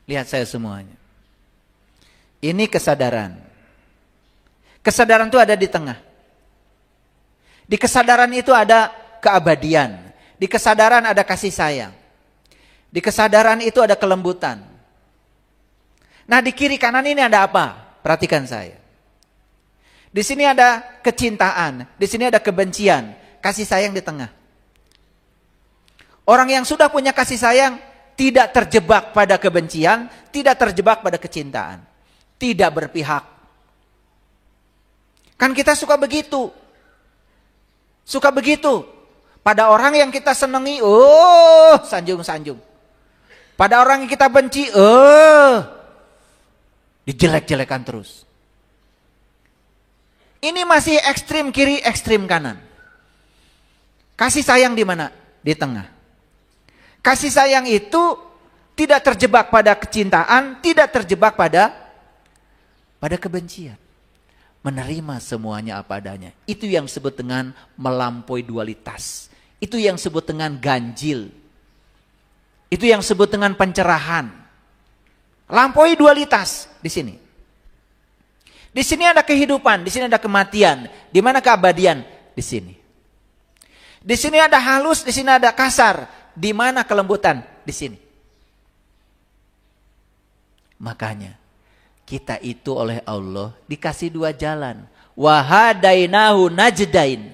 Lihat saya semuanya. Ini kesadaran. Kesadaran itu ada di tengah. Di kesadaran itu ada keabadian. Di kesadaran ada kasih sayang. Di kesadaran itu ada kelembutan. Nah, di kiri kanan ini ada apa? Perhatikan saya. Di sini ada kecintaan, di sini ada kebencian, kasih sayang di tengah. Orang yang sudah punya kasih sayang tidak terjebak pada kebencian, tidak terjebak pada kecintaan, tidak berpihak. Kan kita suka begitu. Suka begitu. Pada orang yang kita senangi, sanjung-sanjung. Pada orang yang kita benci, dijelek-jelekan terus. Ini masih ekstrim kiri, ekstrim kanan. Kasih sayang di mana? Di tengah. Kasih sayang itu tidak terjebak pada kecintaan, tidak terjebak pada kebencian. Menerima semuanya apa adanya. Itu yang disebut dengan melampaui dualitas. Itu yang disebut dengan ganjil. Itu yang disebut dengan pencerahan. Lampaui dualitas di sini. Di sini ada kehidupan, di sini ada kematian. Di mana keabadian? Di sini. Di sini ada halus, di sini ada kasar. Di mana kelembutan? Di sini. Makanya kita itu oleh Allah dikasih dua jalan. Wahadainahu najdain.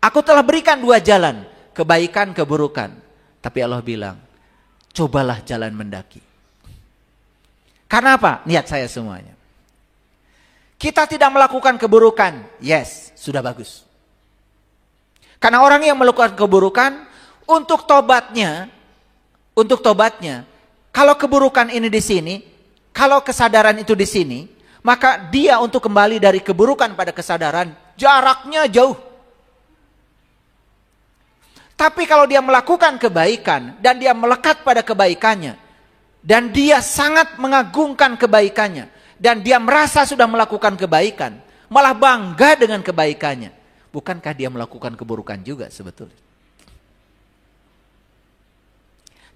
Aku telah berikan dua jalan, kebaikan, keburukan. Tapi Allah bilang, cobalah jalan mendaki. Karena apa? Niat saya semuanya. Kita tidak melakukan keburukan. Yes, sudah bagus. Karena orang yang melakukan keburukan, untuk tobatnya, kalau keburukan ini di sini, kalau kesadaran itu di sini, maka dia untuk kembali dari keburukan pada kesadaran, jaraknya jauh. Tapi kalau dia melakukan kebaikan, dan dia melekat pada kebaikannya, dan dia sangat mengagungkan kebaikannya, dan dia merasa sudah melakukan kebaikan, malah bangga dengan kebaikannya. Bukankah dia melakukan keburukan juga sebetulnya?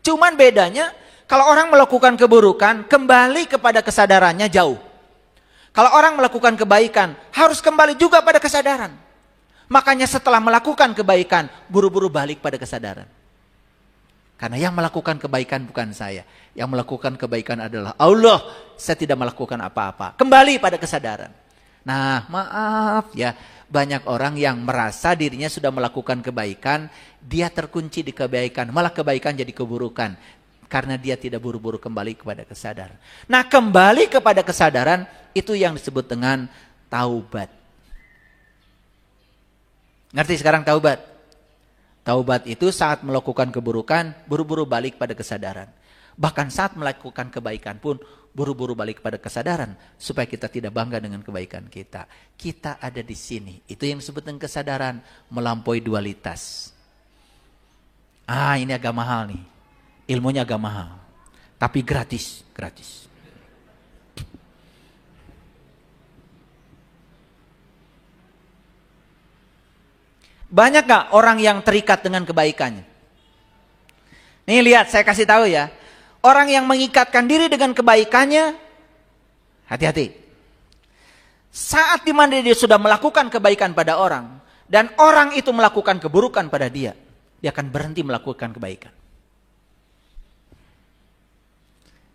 Cuman bedanya, kalau orang melakukan keburukan, kembali kepada kesadarannya jauh. Kalau orang melakukan kebaikan, harus kembali juga pada kesadaran. Makanya setelah melakukan kebaikan, buru-buru balik pada kesadaran. Karena yang melakukan kebaikan bukan saya. Yang melakukan kebaikan adalah Allah. Saya tidak melakukan apa-apa. Kembali pada kesadaran. Nah, maaf ya. Banyak orang yang merasa dirinya sudah melakukan kebaikan. Dia terkunci di kebaikan. Malah kebaikan jadi keburukan. Karena dia tidak buru-buru kembali kepada kesadaran. Nah, kembali kepada kesadaran. Itu yang disebut dengan taubat. Ngerti sekarang taubat? Taubat itu saat melakukan keburukan, buru-buru balik pada kesadaran. Bahkan saat melakukan kebaikan pun, buru-buru balik pada kesadaran. Supaya kita tidak bangga dengan kebaikan kita. Kita ada di sini. Itu yang disebut dengan kesadaran, melampaui dualitas. Ini agak mahal nih. Ilmunya agak mahal. Tapi gratis. Banyak gak orang yang terikat dengan kebaikannya? Nih lihat, saya kasih tahu ya. Orang yang mengikatkan diri dengan kebaikannya, hati-hati. Saat dimana dia sudah melakukan kebaikan pada orang, dan orang itu melakukan keburukan pada dia akan berhenti melakukan kebaikan.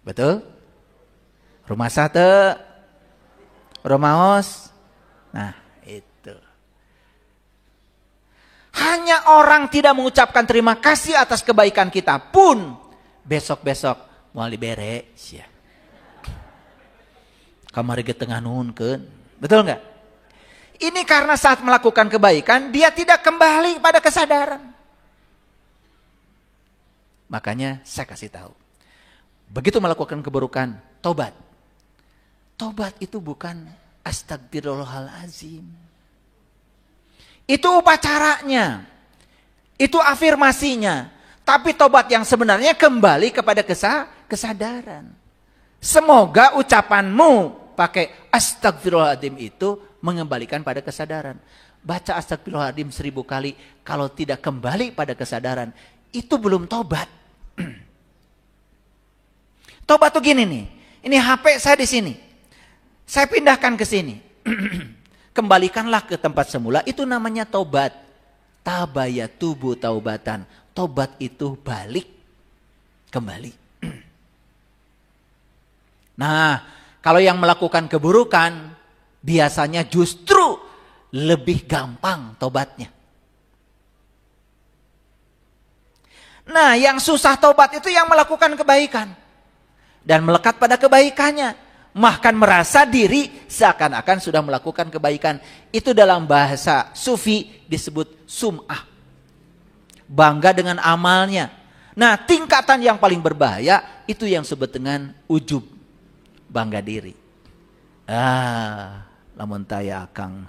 Betul? Rumah sate, Romaos. Nah, itu. Hanya orang tidak mengucapkan terima kasih atas kebaikan kita pun besok-besok mau libere sia. Kamari ge tengah nuhunkeun. Betul enggak? Ini karena saat melakukan kebaikan dia tidak kembali pada kesadaran. Makanya saya kasih tahu. Begitu melakukan keburukan, tobat. Tobat itu bukan astagfirullahalazim. Itu upacaranya. Itu afirmasinya. Tapi tobat yang sebenarnya kembali kepada kesadaran. Semoga ucapanmu pakai astagfirullahaladzim itu mengembalikan pada kesadaran. Baca astagfirullahaladzim 1000 kali. Kalau tidak kembali pada kesadaran, itu belum tobat. Tobat tuh gini nih. Ini HP saya di sini. Saya pindahkan ke sini. Kembalikanlah ke tempat semula. Itu namanya tobat. Tabayatubu taubatan. Tobat itu balik. Kembali. Nah, kalau yang melakukan keburukan, biasanya justru lebih gampang tobatnya. Nah, yang susah tobat itu yang melakukan kebaikan. Dan melekat pada kebaikannya. Bahkan merasa diri seakan-akan sudah melakukan kebaikan. Itu dalam bahasa sufi disebut sum'ah. Bangga dengan amalnya. Nah, tingkatan yang paling berbahaya itu yang disebut dengan ujub. Bangga diri. Lamun taya akang.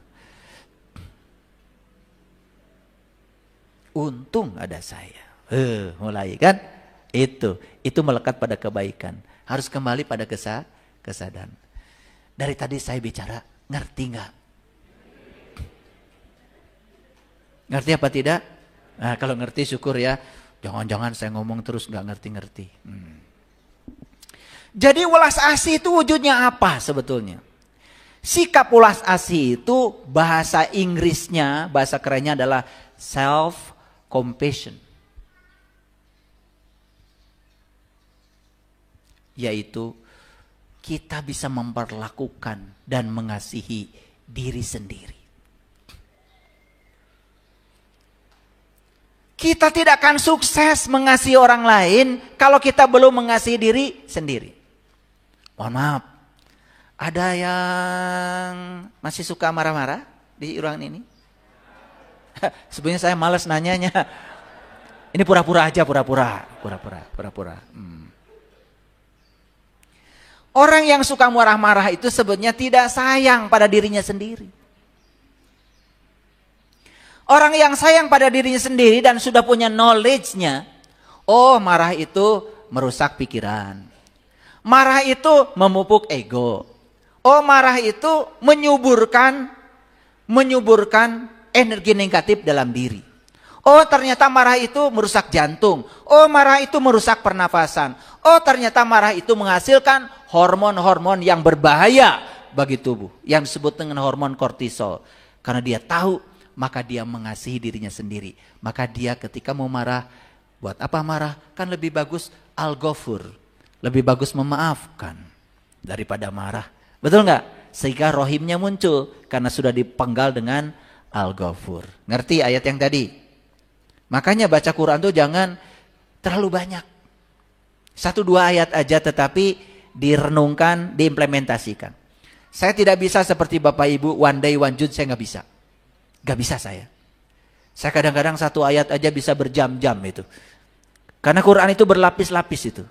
Untung ada saya. Mulai kan? Itu melekat pada kebaikan. Harus kembali pada kesadaran. Dari tadi saya bicara, ngerti nggak? Ngerti apa tidak? Nah, kalau ngerti syukur ya. Jangan-jangan saya ngomong terus nggak ngerti-ngerti. Jadi welas asih itu wujudnya apa sebetulnya? Sikap welas asih itu bahasa Inggrisnya, bahasa kerennya adalah self compassion. Yaitu kita bisa memperlakukan dan mengasihi diri sendiri. Kita tidak akan sukses mengasihi orang lain kalau kita belum mengasihi diri sendiri. Mohon maaf, ada yang masih suka marah-marah di ruangan ini? Sebenarnya saya malas nanyanya. Ini pura-pura aja, pura-pura. Orang yang suka marah-marah itu sebenarnya tidak sayang pada dirinya sendiri. Orang yang sayang pada dirinya sendiri dan sudah punya knowledge-nya, marah itu merusak pikiran. Marah itu memupuk ego. Marah itu menyuburkan energi negatif dalam diri. Ternyata marah itu merusak jantung. Marah itu merusak pernafasan. Ternyata marah itu menghasilkan hormon-hormon yang berbahaya bagi tubuh. Yang disebut dengan hormon kortisol. Karena dia tahu, maka dia mengasihi dirinya sendiri. Maka dia ketika mau marah, buat apa marah? Kan lebih bagus al-ghafur. Lebih bagus memaafkan daripada marah. Betul nggak? Sehingga rohimnya muncul. Karena sudah dipenggal dengan al-ghafur. Ngerti ayat yang tadi? Makanya baca Quran tuh jangan terlalu banyak. 1-2 ayat aja tetapi direnungkan, diimplementasikan. Saya tidak bisa seperti Bapak Ibu one day one jud, saya nggak bisa. Nggak bisa saya. Saya kadang-kadang 1 ayat aja bisa berjam-jam itu. Karena Quran itu berlapis-lapis itu.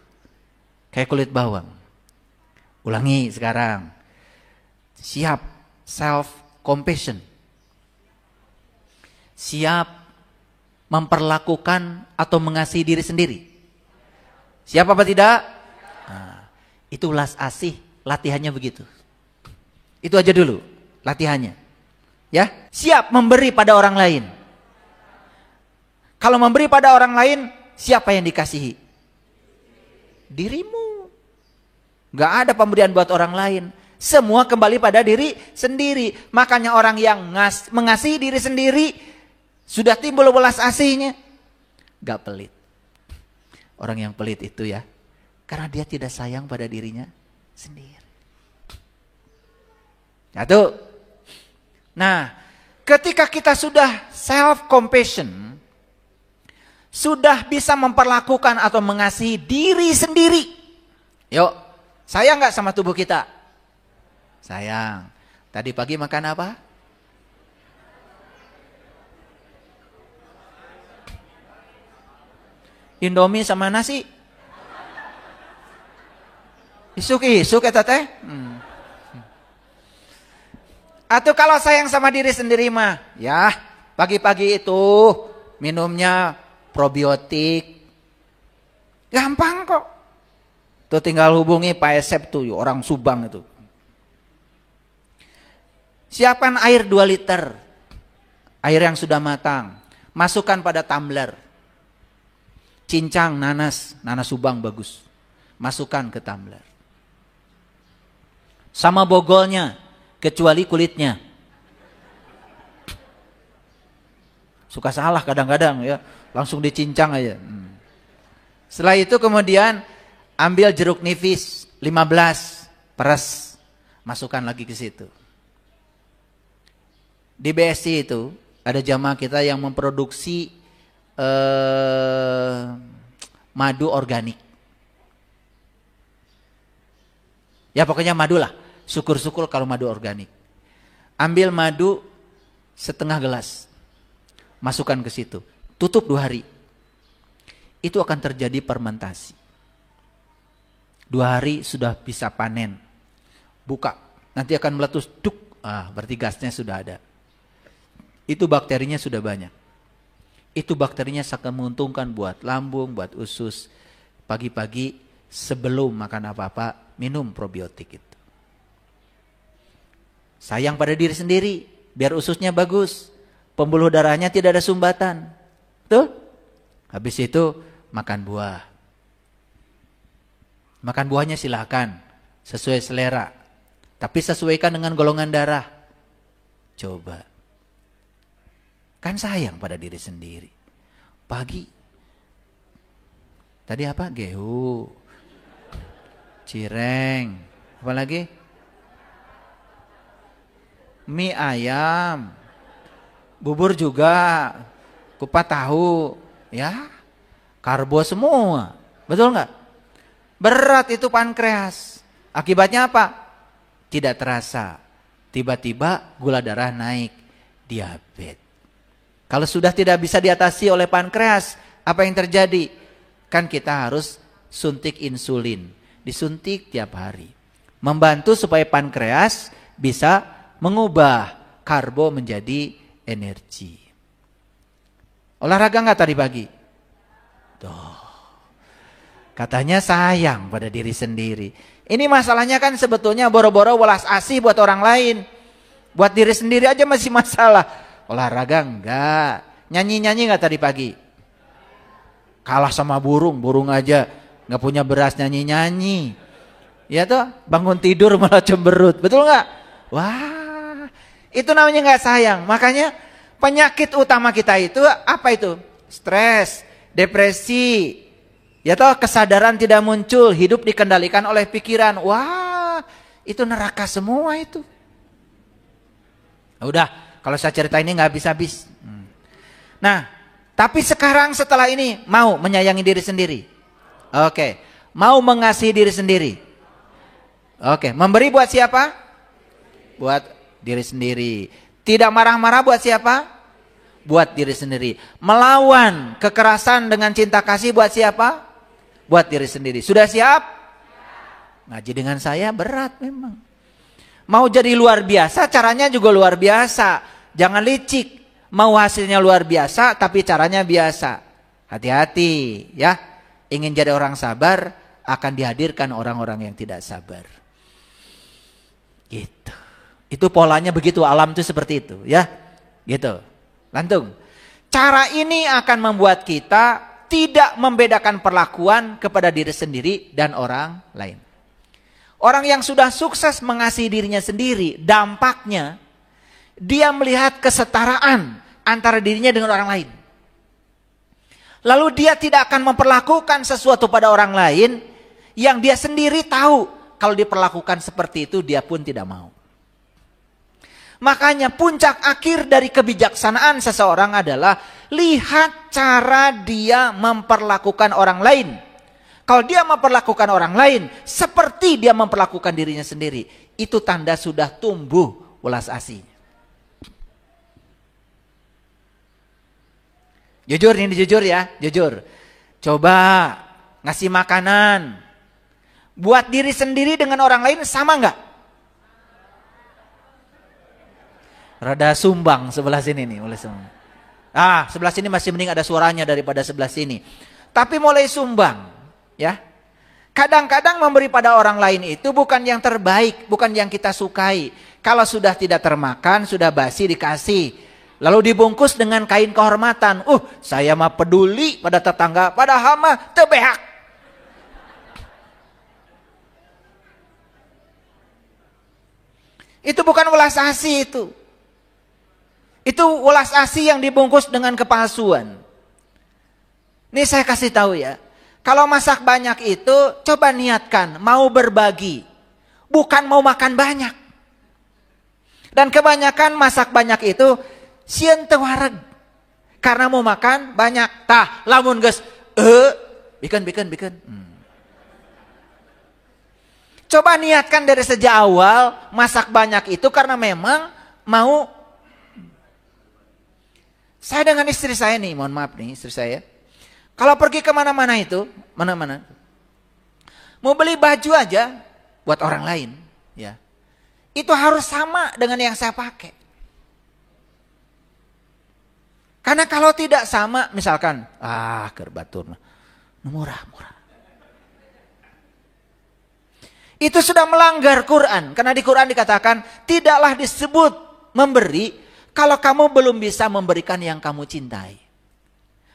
Kayak kulit bawang. Ulangi sekarang. Siap self compassion. Siap memperlakukan atau mengasihi diri sendiri. Siap apa tidak? Nah, itu welas asih, latihannya begitu. Itu aja dulu latihannya. Ya, siap memberi pada orang lain. Kalau memberi pada orang lain, siapa yang dikasihi? Dirimu. Gak ada pemberian buat orang lain. Semua kembali pada diri sendiri. Makanya orang yang mengasihi diri sendiri, sudah timbul welas asihnya, gak pelit. Orang yang pelit itu ya, karena dia tidak sayang pada dirinya sendiri. Satu. Nah, ketika kita sudah self compassion, sudah bisa memperlakukan atau mengasihi diri sendiri. Yuk, sayang gak sama tubuh kita? Sayang. Tadi pagi makan apa? Indomie sama nasi. Isuk eta teh. Atau kalau sayang sama diri sendiri mah, ya pagi-pagi itu minumnya probiotik. Gampang kok. Tuh tinggal hubungi Pak Esep tuh, orang Subang itu. Siapkan air 2 liter. Air yang sudah matang. Masukkan pada tumbler. Cincang nanas Subang bagus. masukkan ke tumbler. Sama bogolnya, kecuali kulitnya. Suka salah kadang-kadang ya, langsung dicincang aja. Setelah itu kemudian ambil jeruk nipis 15, peres, masukkan lagi ke situ. Di BSI itu ada jamaah kita yang memproduksi madu organik. Ya pokoknya madu lah. Syukur-syukur kalau madu organik. Ambil madu setengah gelas. Masukkan ke situ. Tutup 2 hari. Itu akan terjadi fermentasi. 2 hari sudah bisa panen. Buka. Nanti akan meletus. Duk. Berarti gasnya sudah ada. Itu bakterinya sudah banyak. Itu bakterinya sangat menguntungkan buat lambung, buat usus. Pagi-pagi sebelum makan apa-apa, minum probiotik itu. Sayang pada diri sendiri, biar ususnya bagus. Pembuluh darahnya tidak ada sumbatan. Betul? Habis itu makan buah. Makan buahnya silakan, sesuai selera. Tapi sesuaikan dengan golongan darah. Coba. Kan sayang pada diri sendiri. Pagi. Tadi apa? Gehu. Cireng. Apa lagi? Mie ayam. Bubur juga. Kupat tahu. Ya. Karbo semua. Betul nggak? Berat itu pankreas. Akibatnya apa? Tidak terasa. Tiba-tiba gula darah naik. Diabetes. Kalau sudah tidak bisa diatasi oleh pankreas, apa yang terjadi? Kan kita harus suntik insulin. Disuntik tiap hari. Membantu supaya pankreas bisa mengubah karbo menjadi energi. Olahraga nggak tadi pagi? Tuh. Katanya sayang pada diri sendiri. Ini masalahnya kan sebetulnya boro-boro welas asih buat orang lain. Buat diri sendiri aja masih masalah. Olahraga enggak. Nyanyi-nyanyi enggak tadi pagi? Kalah sama burung. Burung aja enggak punya beras nyanyi-nyanyi. Ya toh, bangun tidur malah cemberut. Betul enggak? Wah, itu namanya enggak sayang. Makanya penyakit utama kita itu apa itu? Stres, depresi. Ya toh, kesadaran tidak muncul, hidup dikendalikan oleh pikiran. Wah, itu neraka semua itu. Udah. Kalau saya cerita ini nggak habis-habis. Nah, tapi sekarang setelah ini mau menyayangi diri sendiri. Oke, mau mengasihi diri sendiri. Oke, memberi buat siapa? Buat diri sendiri. Tidak marah-marah buat siapa? Buat diri sendiri. Melawan kekerasan dengan cinta kasih buat siapa? Buat diri sendiri. Sudah siap? Ngaji dengan saya berat memang. Mau jadi luar biasa, caranya juga luar biasa. Jangan licik. Mau hasilnya luar biasa, tapi caranya biasa. Hati-hati ya. Ingin jadi orang sabar, akan dihadirkan orang-orang yang tidak sabar. Gitu. Itu polanya begitu, alam itu seperti itu ya. Gitu. Lantung. Cara ini akan membuat kita tidak membedakan perlakuan kepada diri sendiri dan orang lain. Orang yang sudah sukses mengasihi dirinya sendiri, dampaknya dia melihat kesetaraan antara dirinya dengan orang lain. Lalu dia tidak akan memperlakukan sesuatu pada orang lain yang dia sendiri tahu kalau diperlakukan seperti itu dia pun tidak mau. Makanya puncak akhir dari kebijaksanaan seseorang adalah lihat cara dia memperlakukan orang lain. Kalau dia memperlakukan orang lain seperti dia memperlakukan dirinya sendiri, itu tanda sudah tumbuh welas asih. Jujur ini jujur ya, jujur. Coba ngasih makanan buat diri sendiri dengan orang lain sama nggak? Rada sumbang sebelah sini nih, mulai sumbang. Sebelah sini masih mending ada suaranya daripada sebelah sini. Tapi mulai sumbang. Ya, kadang-kadang memberi pada orang lain itu bukan yang terbaik, bukan yang kita sukai. Kalau sudah tidak termakan, sudah basi dikasih, lalu dibungkus dengan kain kehormatan. Saya mah peduli pada tetangga, padahal mah tebehak. Itu bukan welas asih itu. Itu welas asih yang dibungkus dengan kepalsuan. Ini saya kasih tahu ya. Kalau masak banyak itu coba niatkan mau berbagi. Bukan mau makan banyak. Dan kebanyakan masak banyak itu sieun teu wareg. Karena mau makan banyak. Tah lamun geus bikin. Coba niatkan dari sejak awal masak banyak itu karena memang mau. Saya dengan istri saya nih, mohon maaf nih istri saya. Kalau pergi kemana-mana itu, mana-mana. Mau beli baju aja buat orang lain. Ya, itu harus sama dengan yang saya pakai. Karena kalau tidak sama, misalkan, kerbatur, murah. Itu sudah melanggar Quran. Karena di Quran dikatakan, tidaklah disebut memberi kalau kamu belum bisa memberikan yang kamu cintai.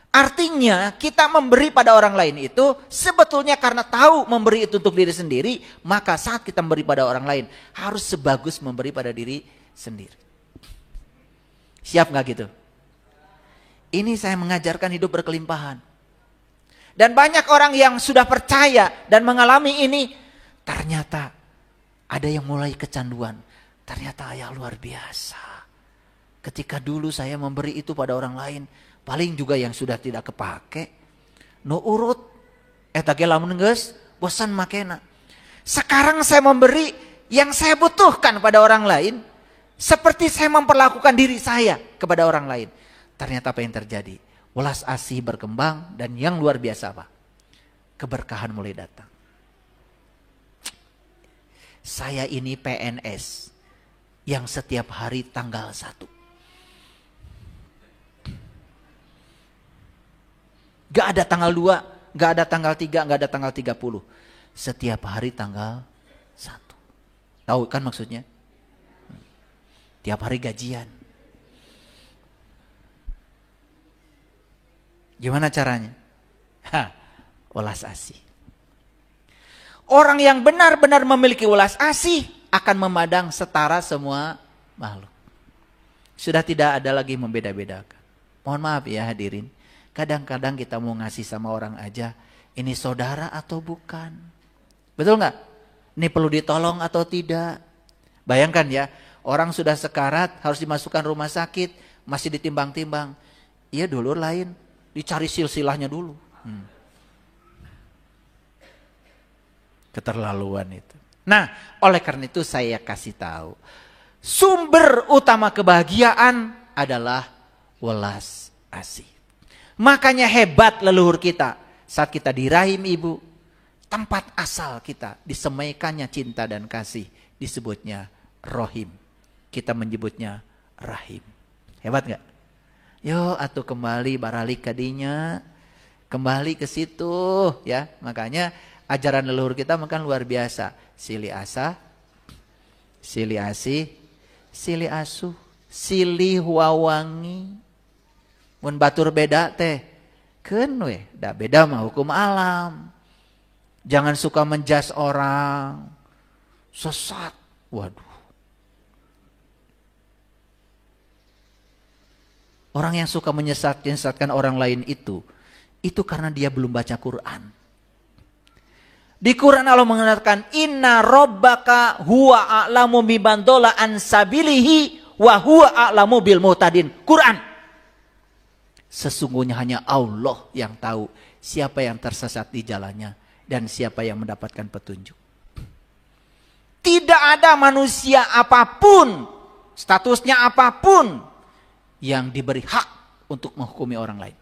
Artinya kita memberi pada orang lain itu sebetulnya karena tahu memberi itu untuk diri sendiri. Maka saat kita memberi pada orang lain harus sebagus memberi pada diri sendiri. Siap gak gitu? Ini saya mengajarkan hidup berkelimpahan. Dan banyak orang yang sudah percaya dan mengalami ini. Ternyata ada yang mulai kecanduan. Ternyata ya luar biasa. Ketika dulu saya memberi itu pada orang lain, paling juga yang sudah tidak kepake, no urut, ge lamun geus bosan makena. Sekarang saya memberi yang saya butuhkan pada orang lain, seperti saya memperlakukan diri saya kepada orang lain. Ternyata apa yang terjadi? Welas asih berkembang dan yang luar biasa apa? Keberkahan mulai datang. Saya ini PNS yang setiap hari tanggal 1. Gak ada tanggal 2, gak ada tanggal 3, gak ada tanggal 30. Setiap hari tanggal 1. Tahu kan maksudnya? Tiap hari gajian. Gimana caranya? Welas asih. Orang yang benar-benar memiliki welas asih akan memandang setara semua makhluk. Sudah tidak ada lagi membeda-bedakan. Mohon maaf ya hadirin. Kadang-kadang kita mau ngasih sama orang aja, ini saudara atau bukan? Betul nggak? Ini perlu ditolong atau tidak? Bayangkan ya, orang sudah sekarat, harus dimasukkan rumah sakit, masih ditimbang-timbang. Iya dulu lain, dicari silsilahnya dulu. Keterlaluan itu. Nah, oleh karena itu saya kasih tahu, sumber utama kebahagiaan adalah welas asih. Makanya hebat leluhur kita saat kita di rahim ibu, tempat asal kita disemaikannya cinta dan kasih disebutnya rohim. Kita menyebutnya rahim. Hebat gak? Yo atuh kembali baralik kadinya, kembali ke situ ya. Makanya ajaran leluhur kita makan luar biasa. Sili asa, sili asih, sili asuh, silih wawangi. Mun batur beda teh, keun we, da beda mah hukum alam. Jangan suka menjas orang, sesat, waduh. Orang yang suka menyesatkan orang lain itu karena dia belum baca Quran. Di Quran Allah mengatakan, Inna rabbaka huwa a'lamu biman dhalla an sabilihi wa huwa a'lamu bil muhtadin. Quran. Sesungguhnya hanya Allah yang tahu siapa yang tersesat di jalannya dan siapa yang mendapatkan petunjuk. Tidak ada manusia apapun, statusnya apapun, yang diberi hak untuk menghukumi orang lain.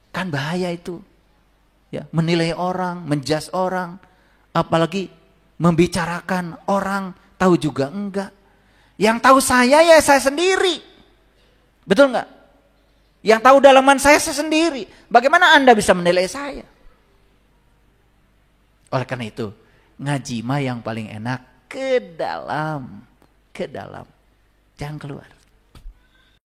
Kan bahaya itu. Ya, menilai orang, menjudge orang, apalagi membicarakan orang, tahu juga enggak. Yang tahu saya ya saya sendiri. Betul nggak? Yang tahu dalaman saya sendiri. Bagaimana Anda bisa menilai saya? Oleh karena itu, ngaji mah yang paling enak ke dalam. Jangan keluar.